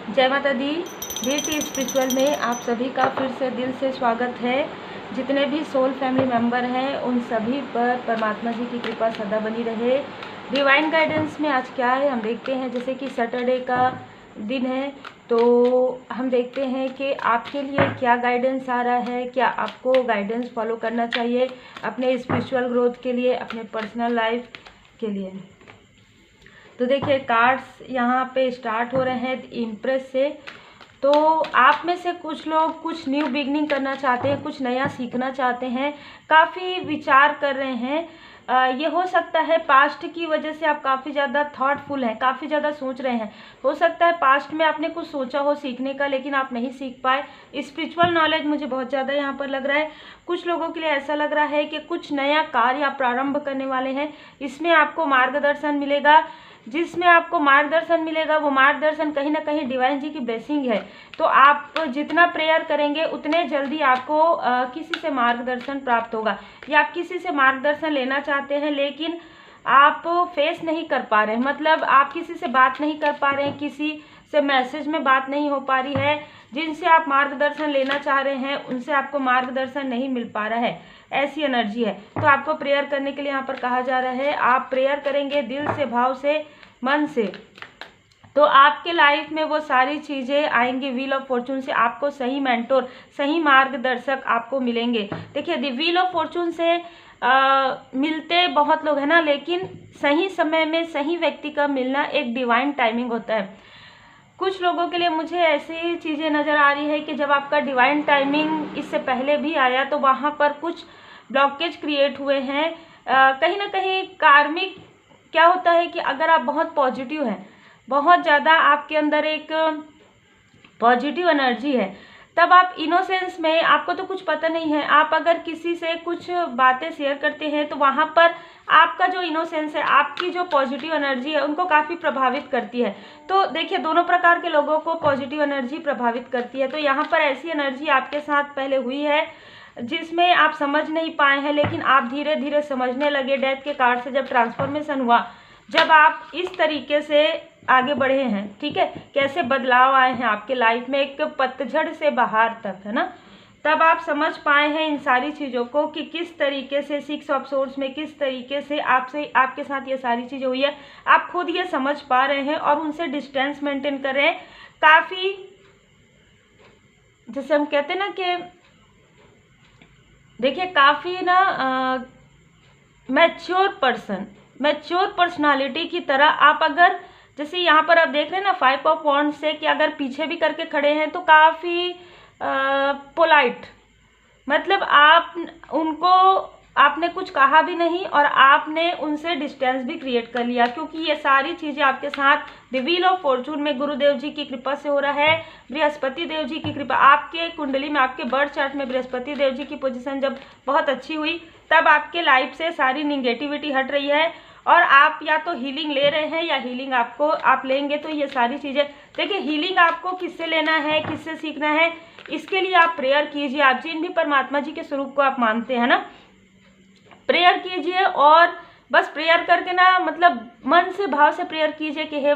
जय माता दी। वीर स्पिरिचुअल में आप सभी का फिर से दिल से स्वागत है। जितने भी सोल फैमिली मेंबर हैं उन सभी पर परमात्मा जी की कृपा सदा बनी रहे। डिवाइन गाइडेंस में आज क्या है हम देखते हैं। जैसे कि सैटरडे का दिन है तो हम देखते हैं कि आपके लिए क्या गाइडेंस आ रहा है, क्या आपको गाइडेंस फॉलो करना चाहिए अपने स्पिरिचुअल ग्रोथ के लिए, अपने पर्सनल लाइफ के लिए। तो देखिए कार्ड्स यहाँ पे स्टार्ट हो रहे हैं इम्प्रेस से। तो आप में से कुछ लोग कुछ न्यू बिगनिंग करना चाहते हैं, कुछ नया सीखना चाहते हैं, काफ़ी विचार कर रहे हैं। ये हो सकता है पास्ट की वजह से आप काफ़ी ज़्यादा थॉटफुल हैं, काफ़ी ज़्यादा सोच रहे हैं। हो सकता है पास्ट में आपने कुछ सोचा हो सीखने का लेकिन आप नहीं सीख पाए। स्पिरिचुअल नॉलेज मुझे बहुत ज़्यादा यहाँ पर लग रहा है। कुछ लोगों के लिए ऐसा लग रहा है कि कुछ नया कार्य आप प्रारंभ करने वाले हैं, इसमें आपको मार्गदर्शन मिलेगा। जिसमें आपको मार्गदर्शन मिलेगा वो मार्गदर्शन कहीं ना कहीं डिवाइन जी की ब्लेसिंग है। तो आप जितना प्रेयर करेंगे उतने जल्दी आपको किसी से मार्गदर्शन प्राप्त होगा, या आप किसी से मार्गदर्शन लेना चाहते हैं लेकिन आप फेस नहीं कर पा रहे हैं, मतलब आप किसी से बात नहीं कर पा रहे हैं, किसी से मैसेज में बात नहीं हो पा रही है। जिनसे आप मार्गदर्शन लेना चाह रहे हैं उनसे आपको मार्गदर्शन नहीं मिल पा रहा है, ऐसी एनर्जी है। तो आपको प्रेयर करने के लिए यहाँ पर कहा जा रहा है। आप प्रेयर करेंगे दिल से, भाव से, मन से, तो आपके लाइफ में वो सारी चीज़ें आएंगी। व्हील ऑफ फॉर्चून से आपको सही मेंटोर, सही मार्गदर्शक आपको मिलेंगे। देखिए द व्हील ऑफ फॉर्चून से मिलते बहुत लोग हैं ना, लेकिन सही समय में सही व्यक्ति का मिलना एक डिवाइन टाइमिंग होता है। कुछ लोगों के लिए मुझे ऐसी चीज़ें नज़र आ रही है कि जब आपका डिवाइन टाइमिंग इससे पहले भी आया तो वहाँ पर कुछ ब्लॉकेज क्रिएट हुए हैं। कहीं ना कहीं कार्मिक क्या होता है कि अगर आप बहुत पॉजिटिव हैं, बहुत ज़्यादा आपके अंदर एक पॉजिटिव एनर्जी है, तब आप इनोसेंस में, आपको तो कुछ पता नहीं है, आप अगर किसी से कुछ बातें शेयर करते हैं तो वहाँ पर आपका जो इनोसेंस है, आपकी जो पॉजिटिव एनर्जी है उनको काफ़ी प्रभावित करती है। तो देखिए दोनों प्रकार के लोगों को पॉजिटिव एनर्जी प्रभावित करती है। तो यहाँ पर ऐसी एनर्जी आपके साथ पहले हुई है जिसमें आप समझ नहीं पाए हैं, लेकिन आप धीरे धीरे समझने लगे। डेथ के कार्ड से जब ट्रांसफॉर्मेशन हुआ, जब आप इस तरीके से आगे बढ़े हैं, ठीक है, कैसे बदलाव आए हैं आपके लाइफ में एक पतझड़ से बहार तक, है ना, तब आप समझ पाए हैं इन सारी चीज़ों को कि किस तरीके से 6 ऑफ सोर्ड्स में किस तरीके से आपके साथ ये सारी चीज़ें हुई है। आप खुद ये समझ पा रहे हैं और उनसे डिस्टेंस मेंटेन कर रहे हैं। काफ़ी जैसे हम कहते हैं ना कि देखिए काफ़ी ना मैच्योर पर्सन, मैच्योर पर्सनालिटी की तरह आप अगर जैसे यहाँ पर आप देख रहे हैं ना 5 ऑफ वॉन्ड्स से कि अगर पीछे भी करके खड़े हैं तो काफ़ी पोलाइट, मतलब आप उनको आपने कुछ कहा भी नहीं और आपने उनसे डिस्टेंस भी क्रिएट कर लिया, क्योंकि ये सारी चीज़ें आपके साथ द व्हील ऑफ फॉर्चून में गुरुदेव जी की कृपा से हो रहा है। बृहस्पति देव जी की कृपा, आपके कुंडली में, आपके बर्थ चार्ट में बृहस्पति देव जी की पोजीशन जब बहुत अच्छी हुई तब आपके लाइफ से सारी निगेटिविटी हट रही है और आप या तो हीलिंग ले रहे हैं या हीलिंग आपको आप लेंगे। तो ये सारी चीज़ें देखिए, हीलिंग आपको किससे लेना है, किससे सीखना है, इसके लिए आप प्रेयर कीजिए। आप जिन भी परमात्मा जी के स्वरूप को आप मानते हैं ना, प्रेयर कीजिए और बस प्रेयर करके ना, मतलब मन से, भाव से प्रेयर कीजिए कि हे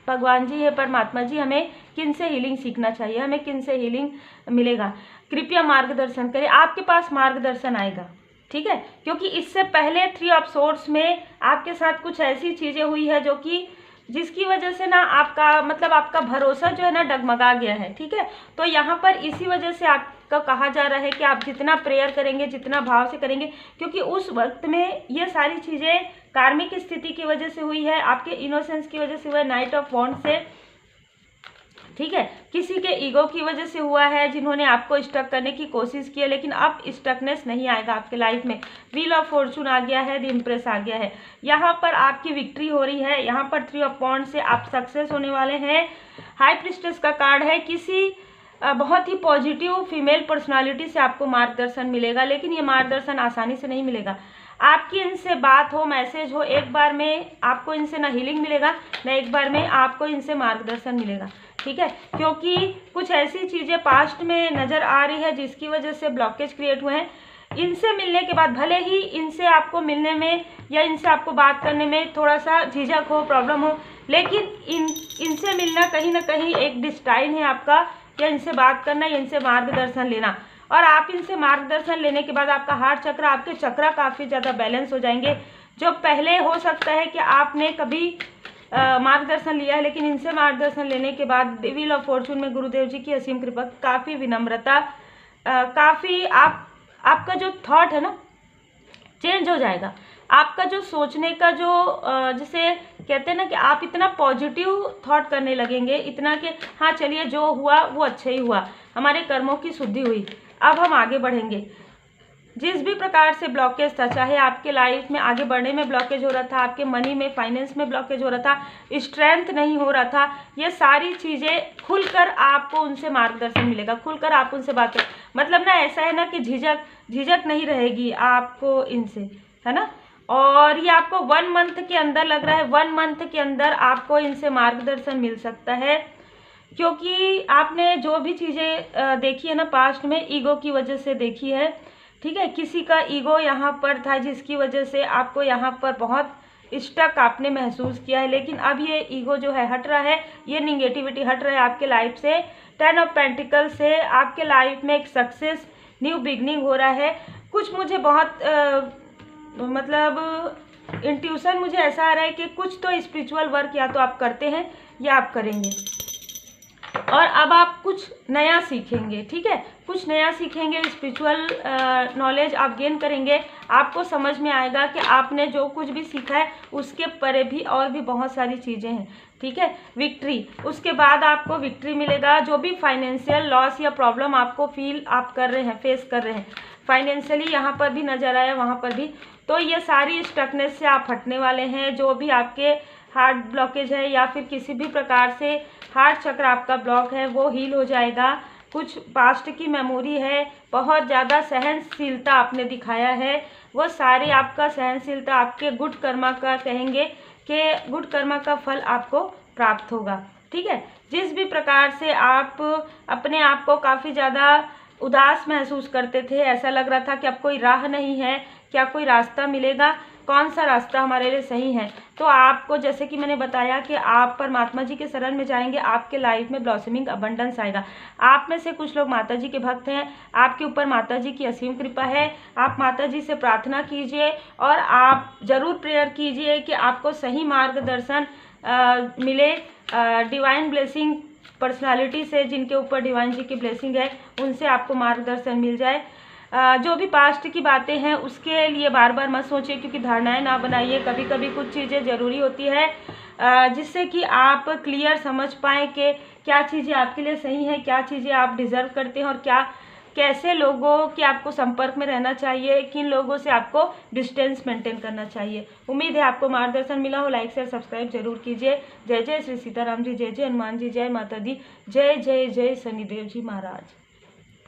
भगवान जी, हे परमात्मा जी, हमें किन से हीलिंग सीखना चाहिए, हमें किन से हीलिंग मिलेगा, कृपया मार्गदर्शन करें। आपके पास मार्गदर्शन आएगा, ठीक है, क्योंकि इससे पहले 3 ऑफ सोर्ड्स में आपके साथ कुछ ऐसी चीज़ें हुई है जो कि जिसकी वजह से ना आपका, मतलब आपका भरोसा जो है ना डगमगा गया है, ठीक है। तो यहाँ पर इसी वजह से आपका कहा जा रहा है कि आप जितना प्रेयर करेंगे, जितना भाव से करेंगे, क्योंकि उस वक्त में ये सारी चीज़ें कार्मिक स्थिति की वजह से हुई है, आपके इनोसेंस की वजह से हुआ है, नाइट ऑफ वॉन्ड से, ठीक है, किसी के ईगो की वजह से हुआ है, जिन्होंने आपको स्टक करने की कोशिश की है, लेकिन अब स्टकनेस नहीं आएगा आपके लाइफ में। व्हील ऑफ फॉर्चून आ गया है, द इम्प्रेस आ गया है, यहाँ पर आपकी विक्ट्री हो रही है। यहाँ पर 3 ऑफ वॉन्ड्स से आप सक्सेस होने वाले हैं। हाई प्रिस्टेस का कार्ड है, किसी बहुत ही पॉजिटिव फीमेल पर्सनालिटी से आपको मार्गदर्शन मिलेगा, लेकिन ये मार्गदर्शन आसानी से नहीं मिलेगा। आपकी इनसे बात हो, मैसेज हो, एक बार में आपको इनसे ना हीलिंग मिलेगा, ना एक बार में आपको इनसे मार्गदर्शन मिलेगा, ठीक है, क्योंकि कुछ ऐसी चीज़ें पास्ट में नज़र आ रही है जिसकी वजह से ब्लॉकेज क्रिएट हुए हैं। इनसे मिलने के बाद भले ही इनसे आपको मिलने में या इनसे आपको बात करने में थोड़ा सा झिझक हो, प्रॉब्लम हो, लेकिन इनसे मिलना कहीं ना कहीं एक डिस्टाइन है आपका, या इनसे बात करना या इनसे मार्गदर्शन लेना। और आप इनसे मार्गदर्शन लेने के बाद आपका हार्ट चक्र, आपके चक्र काफ़ी ज़्यादा बैलेंस हो जाएंगे। जो पहले हो सकता है कि आपने कभी मार्गदर्शन लिया है, लेकिन इनसे मार्गदर्शन लेने के बाद व्हील ऑफ फॉर्चून में गुरुदेव जी की असीम कृपा, काफ़ी विनम्रता, काफ़ी आपका जो थॉट है ना चेंज हो जाएगा। आपका जो सोचने का जो जैसे कहते हैं ना कि आप इतना पॉजिटिव थॉट करने लगेंगे, इतना कि हाँ चलिए जो हुआ वो अच्छा ही हुआ, हमारे कर्मों की शुद्धि हुई, अब हम आगे बढ़ेंगे। जिस भी प्रकार से ब्लॉकेज था, चाहे आपके लाइफ में आगे बढ़ने में ब्लॉकेज हो रहा था, आपके मनी में, फाइनेंस में ब्लॉकेज हो रहा था, स्ट्रेंथ नहीं हो रहा था, ये सारी चीज़ें खुलकर आपको उनसे मार्गदर्शन मिलेगा, खुलकर आप उनसे बात करें। मतलब ना ऐसा है ना कि झिझक नहीं रहेगी आपको इनसे, है ना। और ये आपको 1 मंथ के अंदर लग रहा है, 1 मंथ के अंदर आपको इनसे मार्गदर्शन मिल सकता है, क्योंकि आपने जो भी चीज़ें देखी है ना पास्ट में, ईगो की वजह से देखी है, ठीक है। किसी का ईगो यहाँ पर था जिसकी वजह से आपको यहाँ पर बहुत स्टक आपने महसूस किया है, लेकिन अब ये ईगो जो है हट रहा है, ये निगेटिविटी हट रहा है आपके लाइफ से। 10 ऑफ पेंटिकल से आपके लाइफ में एक सक्सेस, न्यू बिगनिंग हो रहा है। कुछ मुझे बहुत मतलब इंट्यूशन मुझे ऐसा आ रहा है कि कुछ तो स्पिरिचुअल वर्क या तो आप करते हैं या आप करेंगे, और अब आप कुछ नया सीखेंगे, ठीक है, कुछ नया सीखेंगे, स्पिरिचुअल नॉलेज आप गेन करेंगे। आपको समझ में आएगा कि आपने जो कुछ भी सीखा है उसके परे भी और भी बहुत सारी चीज़ें हैं, ठीक है। विक्ट्री, उसके बाद आपको विक्ट्री मिलेगा। जो भी फाइनेंशियल लॉस या प्रॉब्लम आपको फील आप कर रहे हैं, फेस कर रहे हैं फाइनेंशियली, यहाँ पर भी नज़र आया, वहाँ पर भी, तो ये सारी स्टकनेस से आप हटने वाले हैं। जो भी आपके हार्ट ब्लॉकेज है या फिर किसी भी प्रकार से हार्ट चक्र आपका ब्लॉक है वो हील हो जाएगा। कुछ पास्ट की मेमोरी है, बहुत ज़्यादा सहनशीलता आपने दिखाया है, वो सारी आपका सहनशीलता आपके गुड कर्मा का कहेंगे कि गुड कर्मा का फल आपको प्राप्त होगा, ठीक है। जिस भी प्रकार से आप अपने आप को काफ़ी ज़्यादा उदास महसूस करते थे, ऐसा लग रहा था कि अब कोई राह नहीं है, क्या कोई रास्ता मिलेगा, कौन सा रास्ता हमारे लिए सही है, तो आपको जैसे कि मैंने बताया कि आप परमात्मा जी के शरण में जाएंगे, आपके लाइफ में ब्लॉसमिंग अबंडेंस आएगा। आप में से कुछ लोग माता जी के भक्त हैं, आपके ऊपर माता जी की असीम कृपा है। आप माता जी से प्रार्थना कीजिए और आप ज़रूर प्रेयर कीजिए कि आपको सही मार्गदर्शन मिले, डिवाइन ब्लेसिंग पर्सनालिटी से, जिनके ऊपर डिवाइन जी की ब्लेसिंग है, उनसे आपको मार्गदर्शन मिल जाए। जो भी पास्ट की बातें हैं उसके लिए बार बार मत सोचिए, क्योंकि धारणाएं ना बनाइए। कभी कभी कुछ चीज़ें ज़रूरी होती है जिससे कि आप क्लियर समझ पाएँ कि क्या चीज़ें आपके लिए सही हैं, क्या चीज़ें आप डिज़र्व करते हैं, और कैसे लोगों के आपको संपर्क में रहना चाहिए, किन लोगों से आपको डिस्टेंस मेंटेन करना चाहिए। उम्मीद है आपको मार्गदर्शन मिला हो। लाइक शेयर सब्सक्राइब जरूर कीजिए। जय जय श्री सीताराम जी, जय जय हनुमान जी, जय माता दी, जय जय जय शनिदेव जी महाराज।